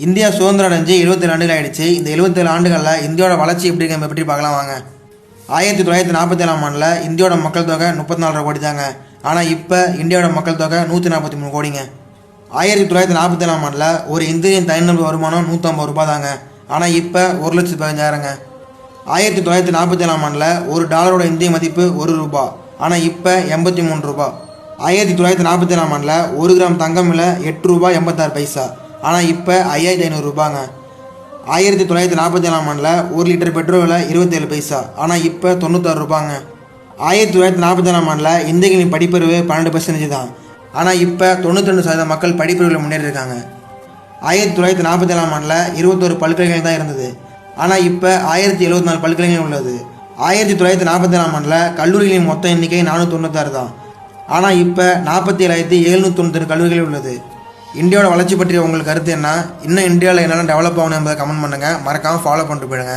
India சுதந்திரம் அடைஞ்சு 77 ஆண்டுகள் ஆயிடுச்சு. இந்த 77 ஆண்டுகளில் இந்தியாவோட வளர்ச்சி எப்படி இருக்க பற்றி பார்க்கலாம் வாங்க. 1947ஆம் ஆண்டில் இந்தியாவோட மக்கள் தொகை 34 கோடி தாங்க. ஆனால் இப்போ இந்தியாவோட மக்கள் தொகை 143 கோடிங்க. 1947ஆம் ஆண்டில் ஒரு இந்தியன் தனிநபர் வருமானம் 150 ரூபா தாங்க. ஆனால் இப்போ 1,15,000ங்க. 1947ஆம் ஆண்டில் ஒரு டாலரோட இந்திய மதிப்பு 1 ரூபா. ஆனால் இப்போ 83 ரூபா. 1947ஆம் ஆண்டில் 1 கிராம் தங்கம் விலை 8 ரூபா 86 பைசா. ஆனால் இப்போ 5,500 ரூபாங்க. 1947ஆம் ஆண்டில் 1 லிட்டர் பெட்ரோல் விலை 27 பைசா. ஆனால் இப்போ 96 ரூபாங்க. 1947ஆம் ஆண்டில் இந்தியர்களின் படிப்பறிவு 12% தான். ஆனால் இப்போ 92% மக்கள் படிப்பறிவில் முன்னேறியிருக்காங்க. 1947ஆம் ஆண்டில் 21 பல்கலைக்கழகம் தான் இருந்தது. ஆனால் இப்போ 1074 பல்கலைக்கழகம் உள்ளது. 1947ஆம் ஆண்டில் கல்லூரிகளின் மொத்த எண்ணிக்கை 496 தான். ஆனால் இப்போ 47,791 கல்லூரிகள் உள்ளது. இந்தியாவோட வளர்ச்சி பற்றி உங்களுக்கு கருத்து என்ன? இன்னும் இந்தியாவில் என்னென்ன டெவலப் ஆகணும் என்பதை கமெண்ட் பண்ணுங்கள். மறக்காமல் ஃபாலோ பண்ணிட்டு போயிடுங்க.